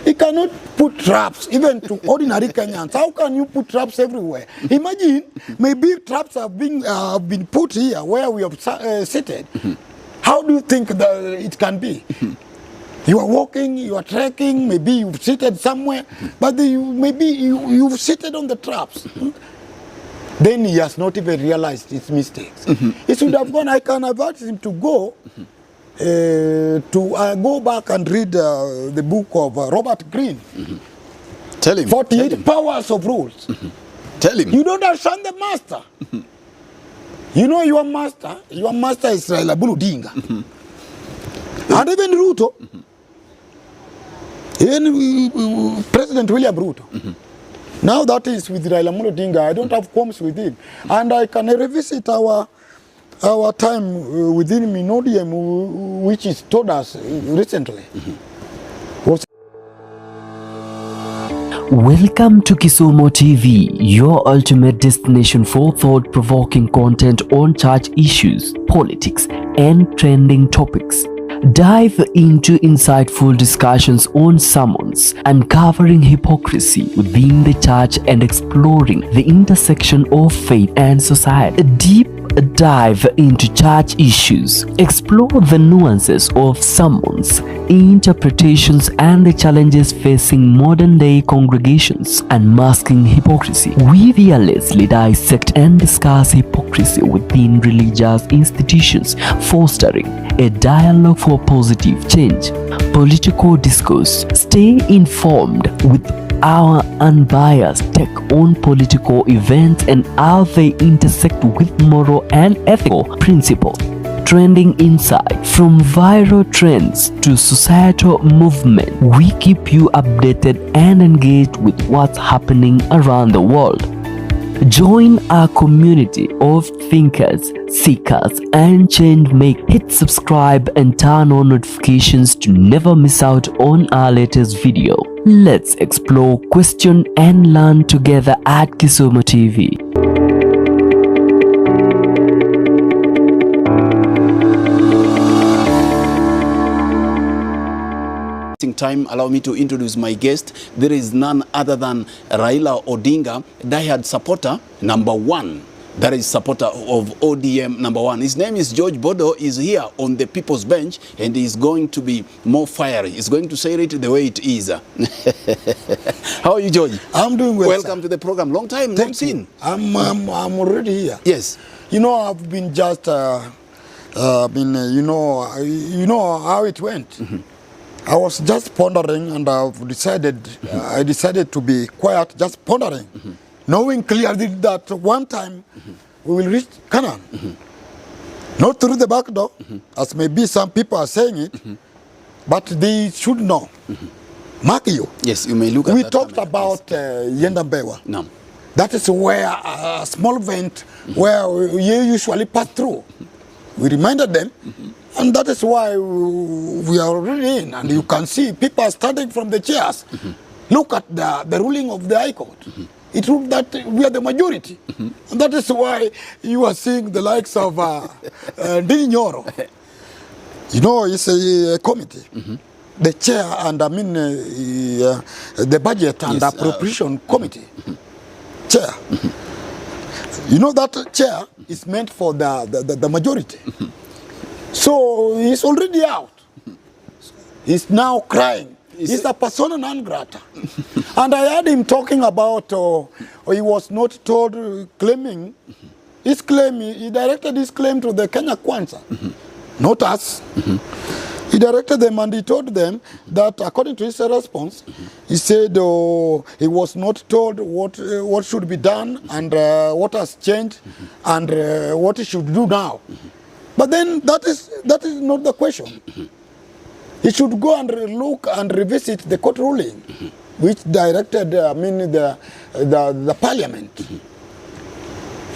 He cannot put traps even to ordinary Kenyans. How can you put traps everywhere? Imagine, maybe traps have been put here where we have seated. How do you think that it can be? You are walking, you are trekking, maybe you've seated somewhere, but maybe you've seated on the traps. Then he has not even realized his mistakes. He should have gone. I can advise him to go go back and read the book of Robert Greene. Tell him. 48 Powers of Rules. Tell him. You don't understand the master. You know your master is Raila Odinga. And even Ruto, even President William Ruto. Now that is with Raila Odinga, I don't have qualms with him. And I can revisit our time within Minodium, which is told us recently. Welcome to Kisumu TV, your ultimate destination for thought-provoking content on church issues, politics, and trending topics. Dive into insightful discussions on sermons, uncovering hypocrisy within the church and exploring the intersection of faith and society. A deep dive into church issues. Explore the nuances of sermons, interpretations, and the challenges facing modern-day congregations, unmasking hypocrisy. We fearlessly dissect and discuss hypocrisy within religious institutions, fostering a dialogue for positive change. Political discourse. Stay informed with our unbiased take on political events and how they intersect with moral and ethical principles. Trending insight. From viral trends to societal movement, we keep you updated and engaged with what's happening around the world. Join our community of thinkers, seekers, and change makers. Hit subscribe and turn on notifications to never miss out on our latest video. Let's explore, question, and learn together at Kisumu TV. Time, allow me to introduce my guest. There is none other than Raila Odinga, Diehard supporter #1. That is supporter of ODM #1. His name is George Bodo. Is here on the people's bench and is going to be more fiery. He's going to say it the way it is. How are you, George? I'm doing well. Welcome to the program. Long time not seen. I'm already here. Yes. You know, I've been just you know how it went. I was just pondering, and I've decided I decided to be quiet, just pondering, knowing clearly that one time we will reach Canaan. Not through the back door, as maybe some people are saying it, but they should know. Mark you. Yes, you may look at we that talked camera, about Yenda Mbewa. No. That is where a small vent where you usually pass through. We reminded them. And that is why we are already in, and you can see people are standing from the chairs. Look at the ruling of the High Court. It proved that we are the majority. And that is why you are seeing the likes of Diehard. You know, it's a committee. The chair and the budget and appropriation committee. Chair. You know that chair is meant for the majority. So he's already out. He's now crying. He's a persona non grata. And I heard him talking about, he was not told, claiming, his claim, he directed his claim to the Kenya Kwanza, not us. He directed them and he told them that according to his response, he said he was not told what should be done and what has changed and what he should do now. But then that is not the question. He should go and look and revisit the court ruling, which directed, the parliament.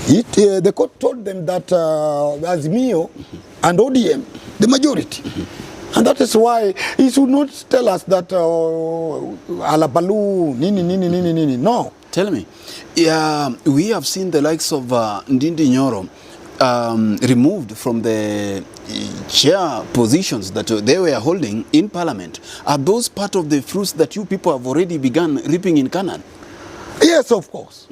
The court told them that Azimio and ODM, the majority. And that is why he should not tell us that Alabalu, nini. No. Tell me, yeah, we have seen the likes of Ndindi Nyoro removed from the chair positions that they were holding in parliament, are those part of the fruits that you people have already begun reaping in Canaan? Yes, of course.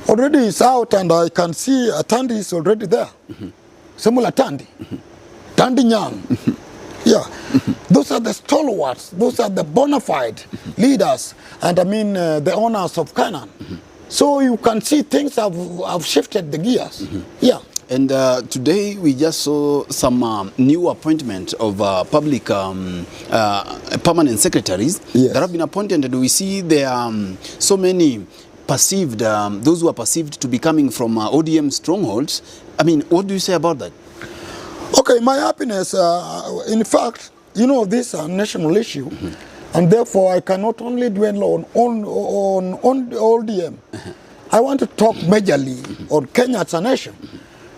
Already it's out, and I can see Atandi is already there. Samuel Atandi. Tandi Nyang. Yeah. Those are the stalwarts. Those are the bona fide leaders, and I mean the owners of Canaan. So you can see things have shifted the gears. Yeah. And today we just saw some new appointment of public permanent secretaries that have been appointed, and we see there are so many perceived, those who are perceived to be coming from ODM strongholds. I mean, what do you say about that? Okay, my happiness, in fact, you know, this is a national issue, and therefore I cannot only dwell on ODM. I want to talk majorly on Kenya as a nation.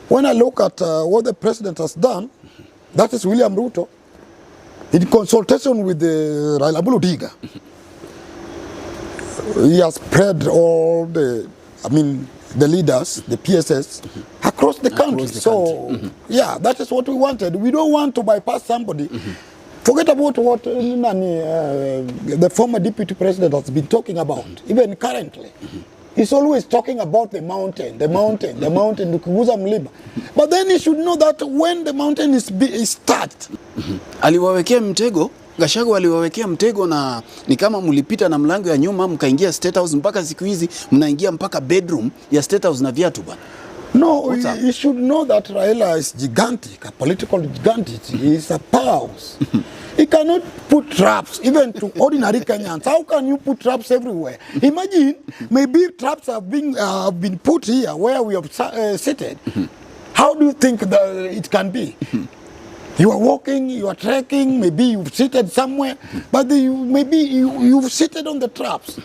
When I look at what the president has done, that is William Ruto, in consultation with the Raila Odinga. He has spread all the, I mean, the leaders, the PSS, across the country. So, yeah, that is what we wanted. We don't want to bypass somebody. Forget about what the former deputy president has been talking about, even currently. He's always talking about the mountain, the mountain, the mountain, ukiguza mlima. But then he should know that when the mountain is touched. Aliwawekea mtego, Gachagua aliwawekea mtego, na ni kama mlipita na mlango ya nyuma mkaingia State House, mpaka siku hizi mnaingia mpaka bedroom ya State House na viatu bana. No, he should know that Raila is gigantic, a political gigantic. He is a powerhouse. He cannot put traps even to ordinary Kenyans. How can you put traps everywhere? Imagine, maybe traps have been put here where we have seated. How do you think that it can be? You are walking, you are trekking, maybe you've seated somewhere, but maybe you've seated on the traps.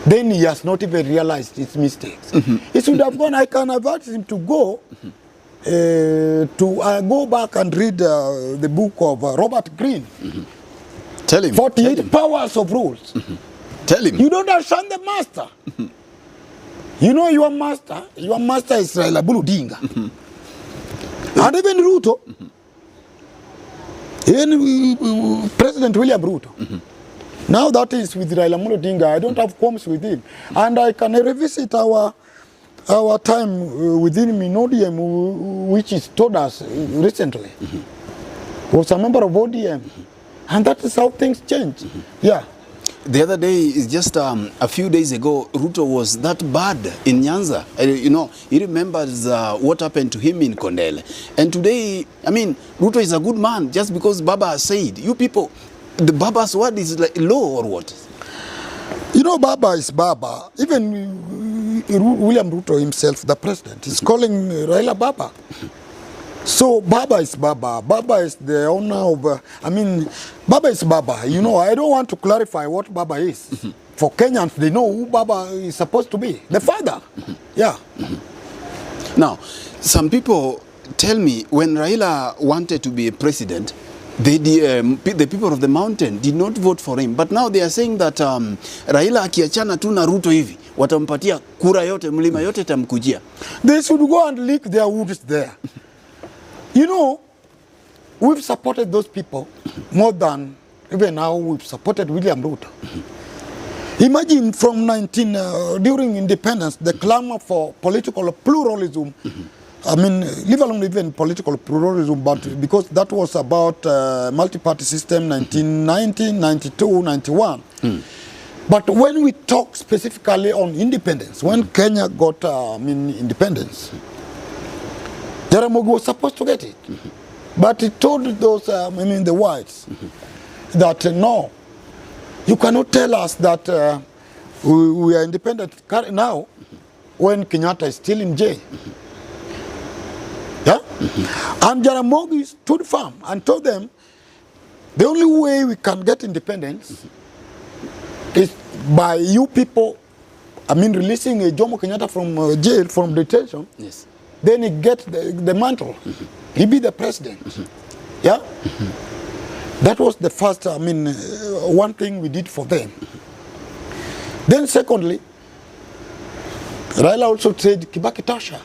Then he has not even realized his mistakes. He should have gone. I can advise him to go go back and read the book of Robert Greene. Tell him. 48 Powers of Rules. Tell him. You don't understand the master. You know your master is Raila Odinga. And even Ruto, even President William Ruto. Now that is with Raila Odinga, I don't have qualms with him. And I can revisit our time within ODM, which is told us recently. Was a member of ODM. And that is how things change. Yeah. The other day, is just a few days ago, Ruto was that bad in Nyanza. You know, he remembers what happened to him in Kondele. And today, I mean, Ruto is a good man just because Baba has said. You people, the Baba's word is like law or what? You know, Baba is Baba. Even William Ruto himself, the president, is calling Raila Baba. So Baba is Baba. Baba is the owner of, Baba is Baba. You know, I don't want to clarify what Baba is. For Kenyans, they know who Baba is supposed to be. The father. Yeah. Now, some people tell me when Raila wanted to be a president, the people of the mountain did not vote for him. But now they are saying that Raila akiachana tu na Ruto hivi, watampatia kura yote, mlima yote tamkujia. They should go and lick their wounds there. You know, we've supported those people more than even now we've supported William Ruto. Imagine from during independence, the clamor for political pluralism. Leave alone even political pluralism, but because that was about multi-party system, 1990, 92, 91. But when we talk specifically on independence, when Kenya got independence, Jaramogi was supposed to get it. But he told those, the whites, that no, you cannot tell us that we are independent now when Kenyatta is still in jail. Yeah? And Jaramogi stood firm and told them the only way we can get independence is by you people, releasing Jomo Kenyatta from jail, from detention. Yes. Then he gets the mantle. He be the president. Yeah? That was the first, one thing we did for them. Then secondly, Raila also said, Kibaki Tosha.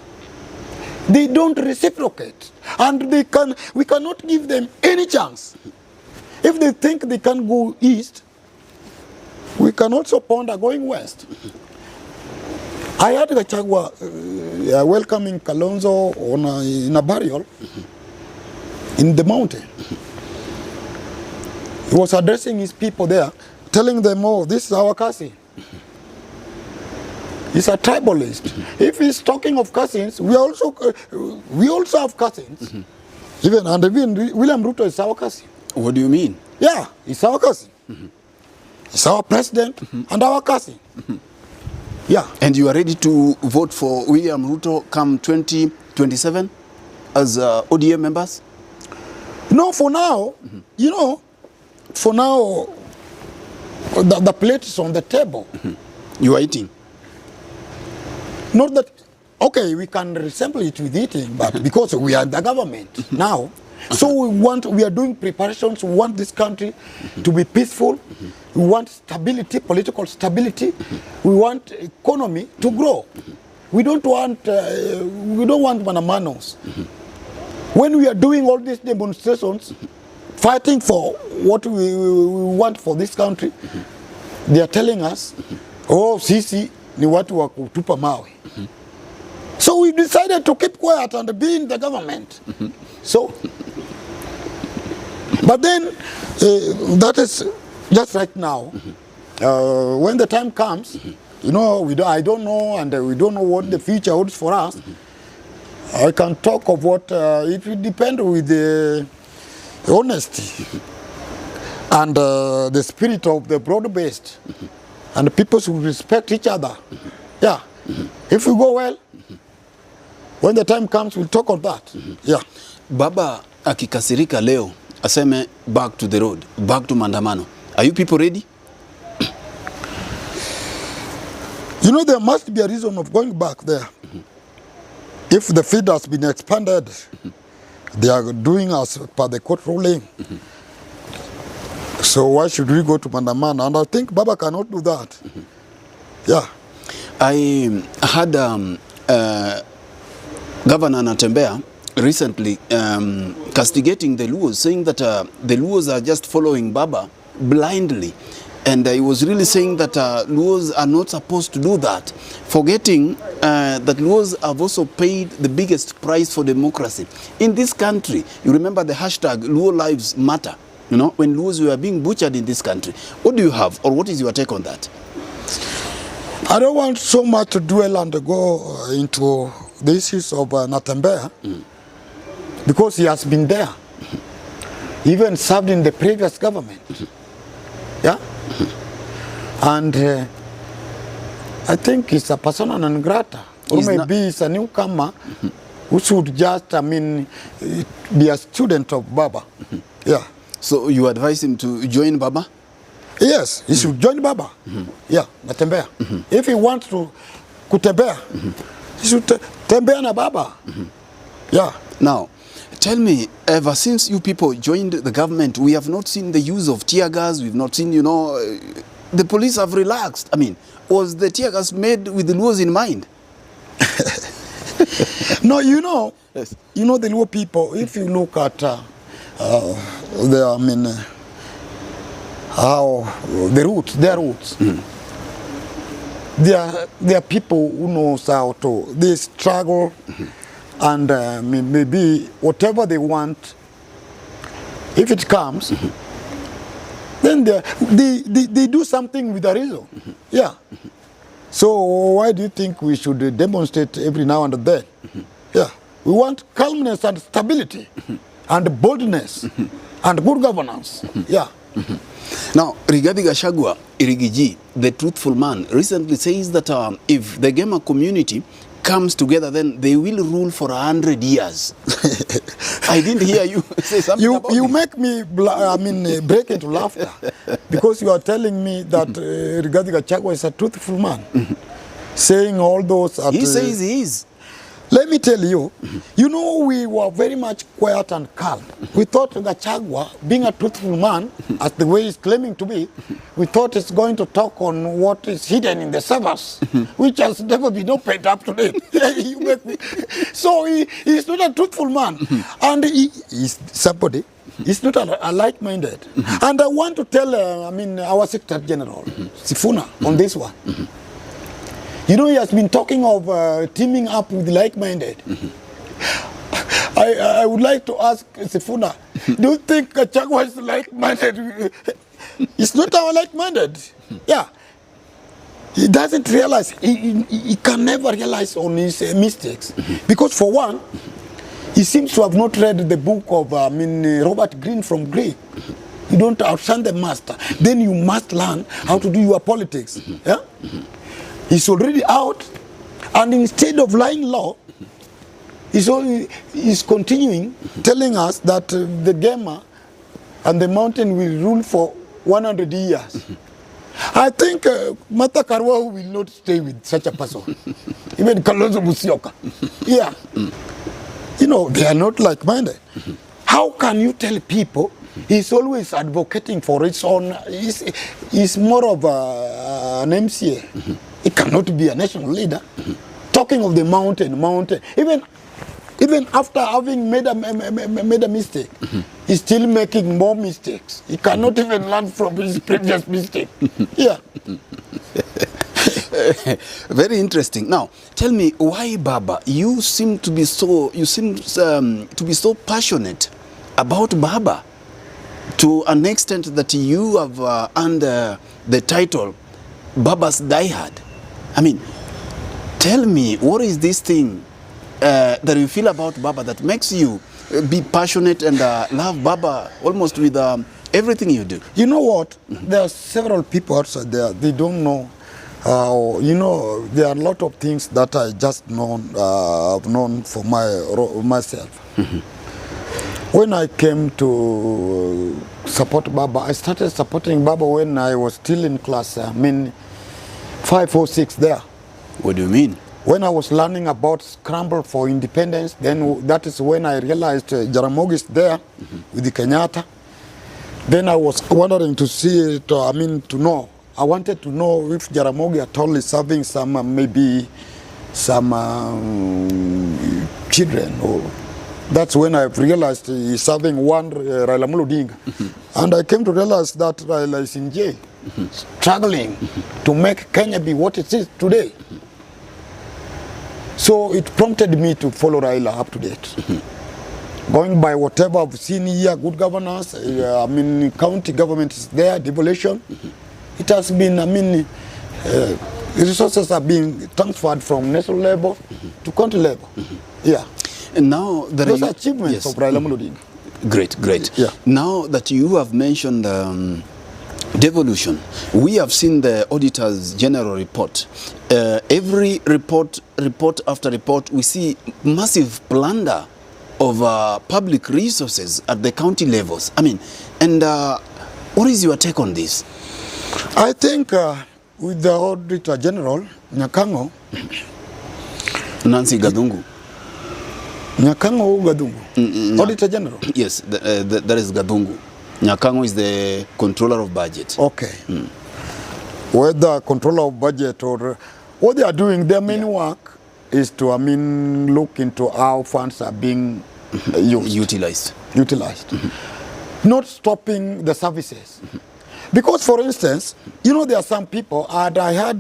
They don't reciprocate. And we cannot give them any chance. If they think they can go east, we can also ponder going west. I had Gachagua welcoming Kalonzo in a burial in the mountain. He was addressing his people there, telling them, oh, this is our cousin. He's a tribalist. If he's talking of cousins, we also have cousins. Even William Ruto is our cousin. What do you mean? Yeah, he's our cousin. He's our president and our cousin. Yeah. And you are ready to vote for William Ruto come 2027 as ODM members? No, for now, you know, for now, the plate is on the table. You are eating? Not that, okay, we can resemble it with eating, but because we are the government now, so we are doing preparations, we want this country to be peaceful, we want stability, political stability, we want economy to grow. We don't want manamanos. When we are doing all these demonstrations, fighting for what we want for this country, they are telling us, oh, sisi ni watu wa kutupa mawe. So we decided to keep quiet and be in the government. So, but then that is just right now. When the time comes, you know, I don't know, and we don't know what the future holds for us. I can talk of what it will depend with the honesty and the spirit of the broad-based, and the people should respect each other. Yeah, if we go well, when the time comes, we'll talk of that. Yeah. Baba akikasirika leo aseme back to the road, back to maandamano. Are you people ready? You know, there must be a reason of going back there. If the field has been expanded, they are doing as per the court ruling. So why should we go to maandamano? And I think Baba cannot do that. Yeah. I had Governor Natembea recently castigating the Luos, saying that the Luos are just following Baba blindly. And he was really saying that Luos are not supposed to do that, forgetting that Luos have also paid the biggest price for democracy. In this country, you remember the hashtag Luo Lives Matter, you know, when Luos were being butchered in this country. What do you have, or what is your take on that? I don't want so much to dwell and go into the issues of Natembea, because he has been there, even served in the previous government. Yeah? And I think he's a persona non grata, or maybe he's a newcomer who should just, be a student of Baba. Yeah. So you advise him to join Baba? Yes, he should join Baba. Yeah, Natembea. If he wants to kutembea, he should tembea na Baba. Yeah. Now, tell me, ever since you people joined the government, we have not seen the use of tear gas. We've not seen, you know, the police have relaxed. I mean, was the tear gas made with the Luos in mind? No, you know, Yes. you know the Luo people, if you look at how their roots, they are people who knows how to, they struggle, and maybe whatever they want, if it comes, then they do something with a reason. Yeah. So why do you think we should demonstrate every now and then? Yeah. We want calmness and stability and boldness and good governance. Yeah. Now, Rigathi Gachagua, Irigiji, the truthful man, recently says that if the Gema community comes together, then they will rule for 100 years. I didn't hear you say something about You this. make me, break into laughter, because you are telling me that Rigathi Gachagua is a truthful man, saying all those. He says he is. Let me tell you, you know, we were very much quiet and calm. We thought Gachagua, being a truthful man, as the way he's claiming to be, we thought he's going to talk on what is hidden in the servers, which has never been opened up to date. You make me. So he's not a truthful man. And he's somebody, he's not a like-minded. And I want to tell, our Secretary General, Sifuna, on this one. You know, he has been talking of teaming up with like-minded. I would like to ask Sifuna, do you think Gachagua is like-minded? He's not our like-minded. Yeah. He doesn't realize, he can never realize on his mistakes. Because for one, he seems to have not read the book of Robert Greene from Greek. You don't outshine the master. Then you must learn how to do your politics. Yeah? He's already out, and instead of lying low, he's continuing telling us that the Gema and the mountain will rule for 100 years. I think Martha Karua will not stay with such a person. Even Kalonzo Musyoka. Yeah. You know, they are not like-minded. How can you tell people he's always advocating for his own, he's more of an MCA. He cannot be a national leader. Talking of the mountain. Even after having made a mistake, he's still making more mistakes. He cannot even learn from his previous mistake. Yeah. Very interesting. Now, tell me, why Baba? You seem to be so passionate about Baba, to an extent that you have earned the title Baba's Diehard. I mean, tell me, what is this thing that you feel about Baba that makes you be passionate and love Baba almost with everything you do? You know what? There are several people outside there. They don't know. You know, there are a lot of things that I just have known for myself. When I came to support Baba, I started supporting Baba when I was still in class, 5 or 6 there. What do you mean? When I was learning about scramble for independence, then that is when I realized Jaramogi is there with the Kenyatta. Then I was wondering to see it, to know. I wanted to know if Jaramogi at all is serving some, maybe some children. Or that's when I realized he's serving one Raila Odinga. And I came to realize that Raila is in jail, struggling to make Kenya be what it is today. So it prompted me to follow Raila up to date. Going by whatever I've seen here, good governance, county government is there, devolution. It has been, resources are being transferred from national level to county level. Yeah. And now that those are achievements of Raila Odinga. Great. Yeah. Now that you have mentioned devolution, we have seen the Auditor's General report. Every report after report, we see massive plunder of public resources at the county levels. I mean, and what is your take on this? I think with the Auditor General, Nyakango. Nancy Gadungu. Nyakango or Gadungu? Auditor General? Yes, that is Gadungu. Nyakango is the controller of budget. Okay. Whether controller of budget or what they are doing, their main work is to, look into how funds are being utilized. Not stopping the services. Because, for instance, you know, there are some people, and I had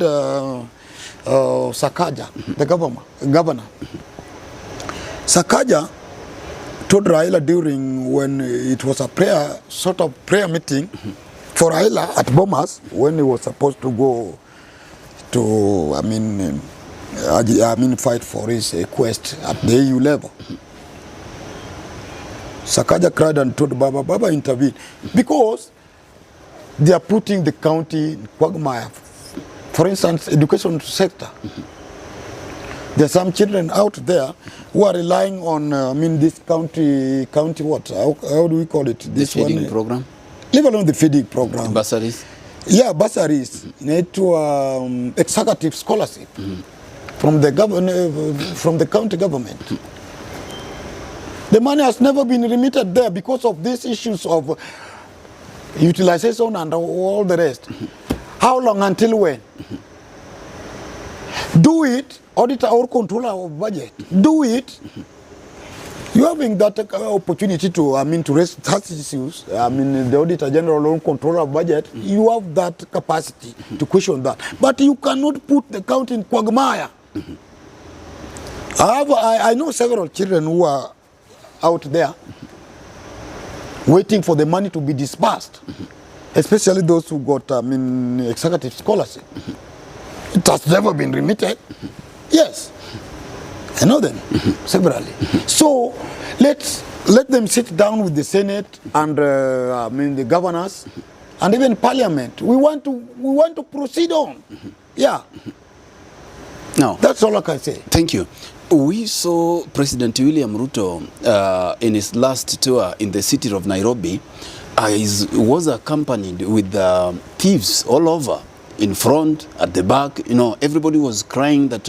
Sakaja, the governor. Sakaja told Raila during when it was a prayer meeting for Raila at Bomas, when he was supposed to go to, fight for his quest at the EU level. Sakaja cried and told Baba intervened because they are putting the county in quagmire. For instance, education sector. There are some children out there who are relying on, this county what? How do we call it? This feeding program? Leave alone the feeding program. Bursaries? Yeah, bursaries. Need to executive scholarship. from the county government. The money has never been remitted there because of these issues of utilization and all the rest. How long, until when? Do it, auditor or controller of budget. Do it. You having that opportunity to, to raise such issues. The auditor general or controller of budget, you have that capacity to question that. But you cannot put the county in quagmire. I know several children who are out there waiting for the money to be disbursed, especially those who got executive scholarship. It has never been remitted. Yes, I know them severally. So let them sit down with the Senate and the governors and even Parliament. We want to proceed on. Yeah. No. That's all I can say. Thank you. We saw President William Ruto in his last tour in the city of Nairobi. Was accompanied with thieves all over, in front, at the back. You know, everybody was crying that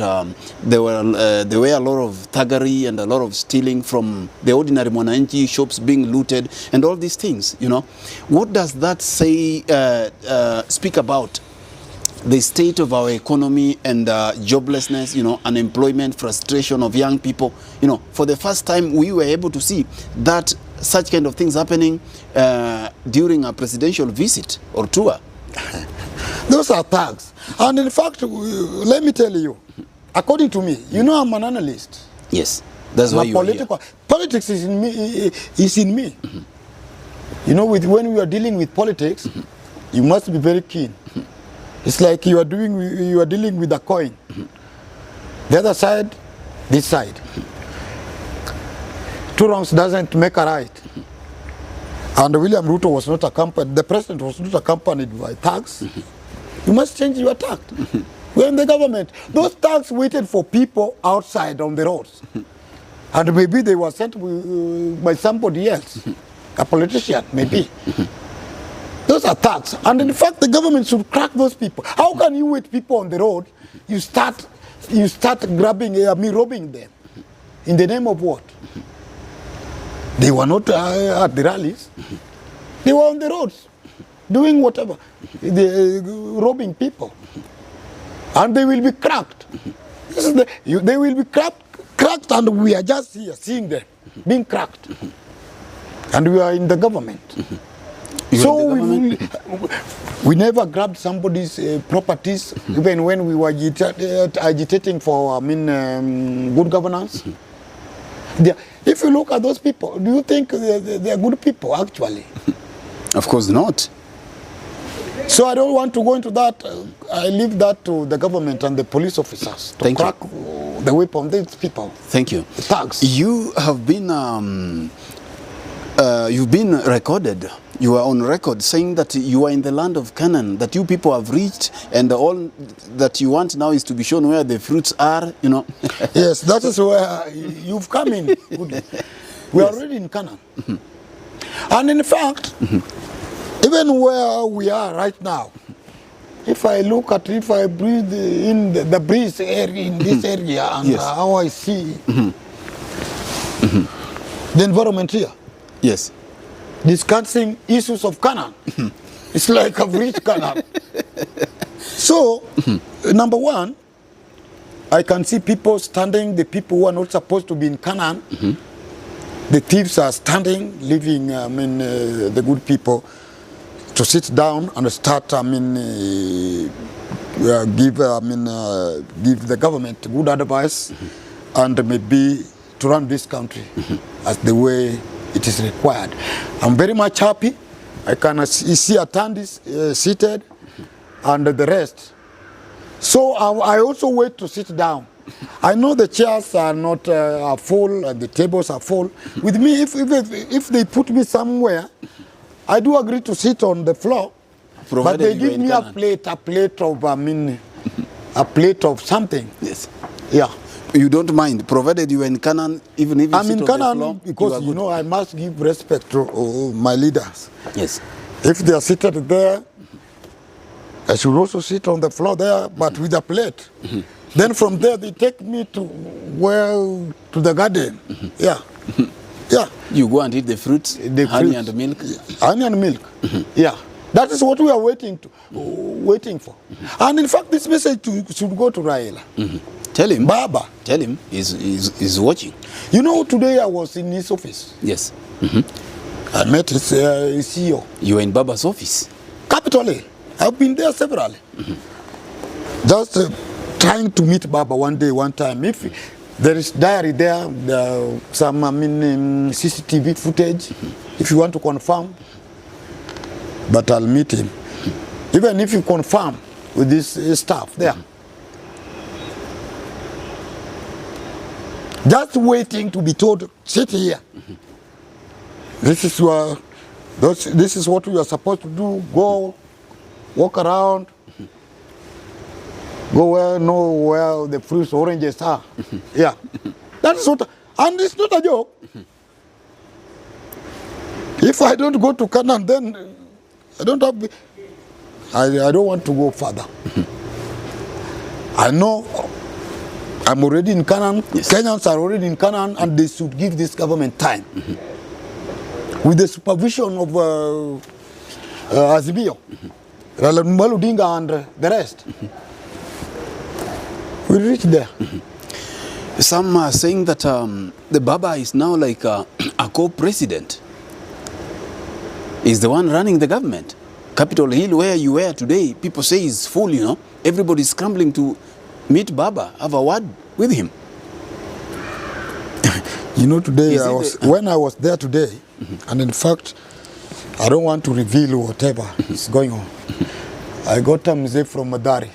there were a lot of thuggery and a lot of stealing from the ordinary mwananchi, shops being looted, and all these things. You know, what does that say? Speak about the state of our economy and joblessness, you know, unemployment, frustration of young people. You know, for the first time we were able to see that such kind of things happening during a presidential visit or tour. Those are thugs. And in fact, let me tell you, according to me, you know, I'm an analyst. Yes, that's why you are here. Politics is in me. You know, when we are dealing with politics, you must be very keen. It's like you are dealing with a coin. The other side, this side. Two wrongs doesn't make a right. And William Ruto was not accompanied, the president was not accompanied by thugs. You must change your tact. We're in the government. Those thugs waited for people outside on the roads. And maybe they were sent by somebody else, a politician, maybe. Those are thugs. And in fact, the government should crack those people. How can you wait people on the road? You start robbing them. In the name of what? They were not at the rallies. They were on the roads, doing whatever. Robbing people. And they will be cracked. They will be cracked, and we are just here seeing them being cracked. And we are in the government. So we never grabbed somebody's properties, even when we were agitating for good governance. If you look at those people, do you think they are good people, actually? Of course not. So I don't want to go into that. I leave that to the government and the police officers to crack the whip on these people. Thank you. The thugs. You have been you've been recorded. You are on record saying that you are in the land of Canaan, that you people have reached, and all that you want now is to be shown where the fruits are, you know. Yes, that is where you've come in. We are already in Canaan. And in fact, even where we are right now, if I breathe in the breeze area in this area and how I see the environment here. Yes. Discussing issues of Canaan. It's like I've reached Canaan. So, number one, I can see people standing, the people who are not supposed to be in Canaan. The thieves are standing, leaving the good people to sit down and start, give the government good advice and maybe to run this country as the way it is required. I'm very much happy. I can see attendees seated and the rest. So I also wait to sit down. I know the chairs are not full and the tables are full. With me, if they put me somewhere, I do agree to sit on the floor. Provided but they give me a plate of something. Yes. Yeah. You don't mind, provided you are in Canaan, even if you I'm sit in on Canaan the floor, because you know I must give respect to my leaders. Yes. If they are seated there, I should also sit on the floor there, but with a plate. Then from there they take me to the garden. Yeah. Yeah. You go and eat the fruits, The honey fruits. and milk. Honey and milk. Yeah. That is what we are waiting for. And in fact, this message should go to Raila. Tell him. Baba. Tell him he's watching. You know, today I was in his office. Yes. I met his CEO. You were in Baba's office. Capital Hill. I've been there severally. Just trying to meet Baba one day, one time. If there is diary there, some CCTV footage, if you want to confirm, but I'll meet him. Even if you confirm with this staff there. Just waiting to be told, sit here. This is what we are supposed to do. Go, walk around, go where the fruits, oranges are. Yeah, that is what, and it's not a joke. If I don't go to Canaan, then I don't have. I don't want to go further. I know I'm already in Canaan. Yes. Kenyans are already in Canaan, and they should give this government time. With the supervision of Azimio, Raila Odinga and the rest. We reach there. Some are saying that the Baba is now like a co-president. He's the one running the government. Capitol Hill, where you were today, people say is full, you know. Everybody's scrambling to meet Baba, have a word with him. You know, today when I was there today, and in fact, I don't want to reveal whatever is going on. I got a mzee from Madari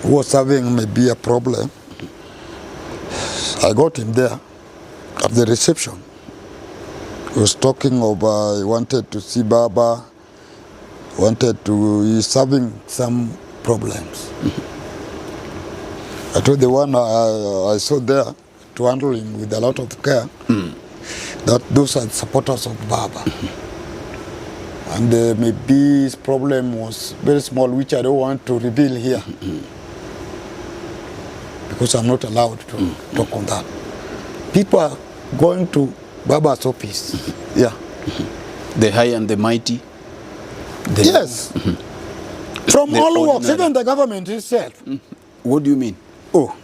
who was having maybe a problem. I got him there at the reception. He was talking about he wanted to see Baba, he's having some problems. I told the one I saw there to handle him with a lot of care that those are supporters of Baba. And maybe his problem was very small, which I don't want to reveal here. Because I'm not allowed to talk on that. People are going to Baba's office. Yeah. The high and the mighty. Yes. From The all walks, ordinary. even the government itself. What do you mean? Oh.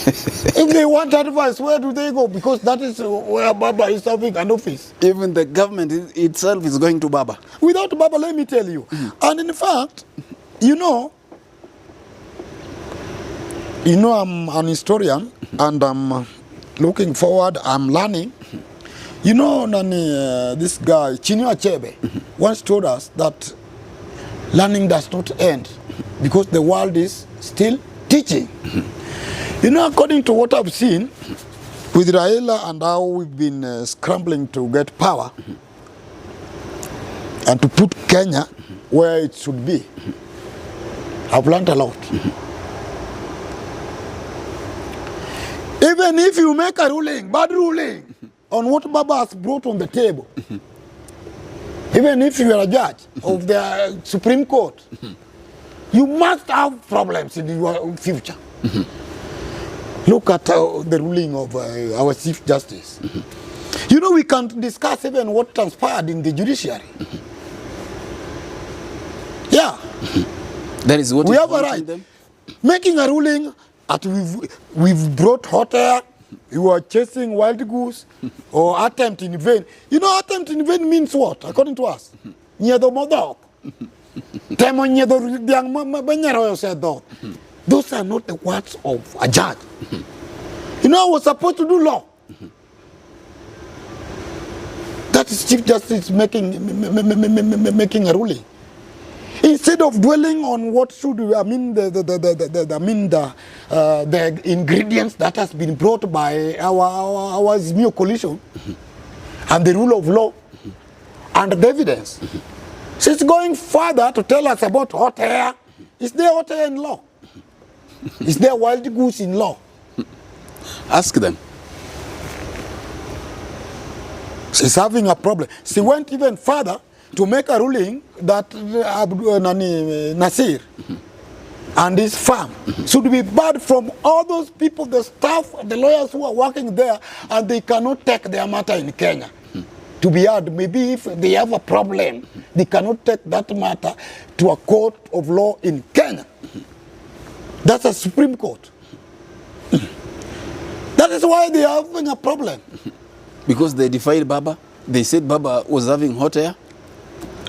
If they want advice, where do they go? Because that is where Baba is having an office. Even the government itself is going to Baba. Without Baba, let me tell you. And in fact, you know, I'm an historian and I'm looking forward, I'm learning. You know, Nani, this guy, Chinua Achebe, once told us that learning does not end because the world is still teaching. You know, according to what I've seen with Raila and how we've been scrambling to get power and to put Kenya where it should be, I've learned a lot. Even if you make a ruling, bad ruling, on what Baba has brought on the table, even if you are a judge of the Supreme Court, you must have problems in your future. Look at the ruling of our Chief Justice. You know, we can't discuss even what transpired in the judiciary. Yeah. That is what We is have a haunting right. them? Making a ruling that we've brought hot air, you are chasing wild goose, or attempt in vain. You know, attempt in vain means what, according to us? Those are not the words of a judge. You know, I was supposed to do law. That is Chief Justice making a ruling. Instead of dwelling on what should the ingredients that has been brought by our Zmio coalition and the rule of law and the evidence. She's going further to tell us about hot air. Is there hot air in law? Is there wild goose in law? Ask them. She's having a problem. She went even further to make a ruling that Nasir, and his firm should be barred from all those people, the staff, the lawyers who are working there, and they cannot take their matter in Kenya to be heard. Maybe if they have a problem, they cannot take that matter to a court of law in Kenya. That's a Supreme Court. That is why they are having a problem. Because they defied Baba? They said Baba was having hot air?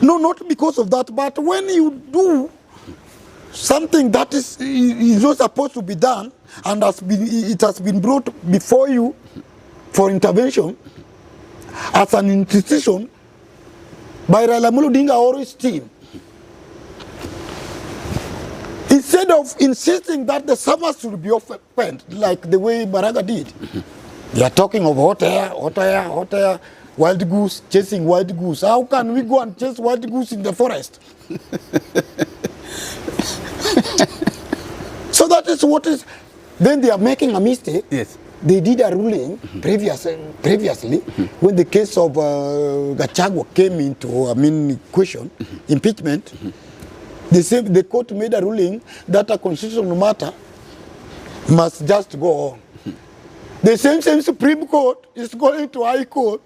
No, not because of that, but when you do something that is not supposed to be done, and it has been brought before you for intervention as an institution by Raila Odinga or his team, instead of insisting that the servers should be opened like the way Maraga did, they are talking of hot air, wild goose, chasing wild goose. How can we go and chase wild goose in the forest? So that is what is. Then they are making a mistake. Yes. They did a ruling previously when the case of Gachagua came into question, impeachment. They said the court made a ruling that a constitutional matter must just go on. The same Supreme Court is going to High Court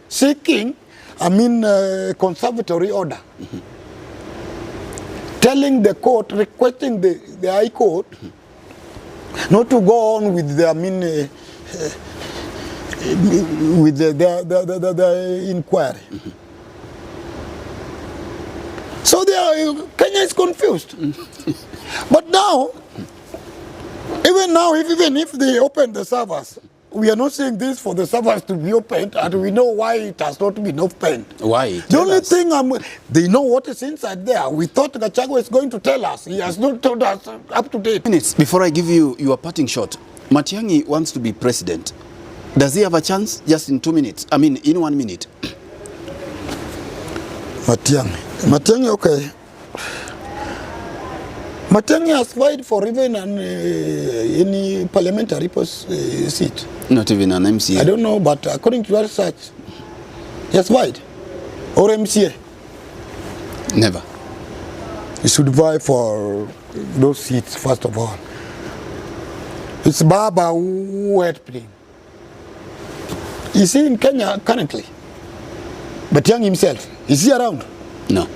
seeking, conservatory order. Telling the court, requesting the High Court not to go on with the, with the inquiry. So Kenya is confused. But now, even if they open the servers, we are not saying this for the servers to be opened, and we know why it has not been opened. Why? The only thing, they know what is inside there. We thought Gachagua is going to tell us. He has not told us up to date. Minutes before I give you your parting shot, Matiang'i wants to be president. Does he have a chance? Just in 2 minutes. In 1 minute. Matiang'i, okay. Matiang'i has applied for even any parliamentary seat. Not even an MCA? I don't know, but according to your research, he has applied. Or MCA. Never. He should vie for those seats, first of all. It's Baba who helped him. Is he in Kenya currently? Matiang'i himself, is he around? No.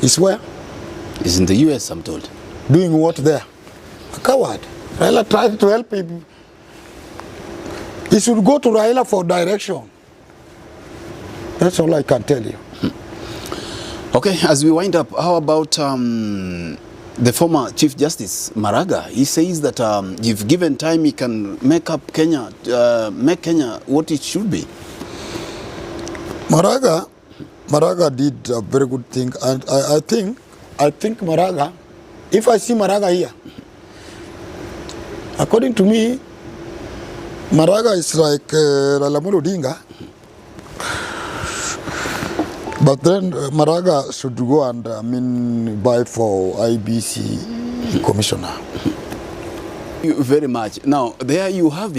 He's where? He's in the US, I'm told. Doing what there? A coward. Raila tried to help him. He should go to Raila for direction. That's all I can tell you. Okay, as we wind up, how about the former Chief Justice Maraga? He says that if given time, he can make Kenya what it should be. Maraga did a very good thing, and I think Maraga, if I see Maraga here, according to me, Maraga is like Raila Odinga, but then Maraga should go and vie for IBC commissioner. Thank you very much. Now, there you have it.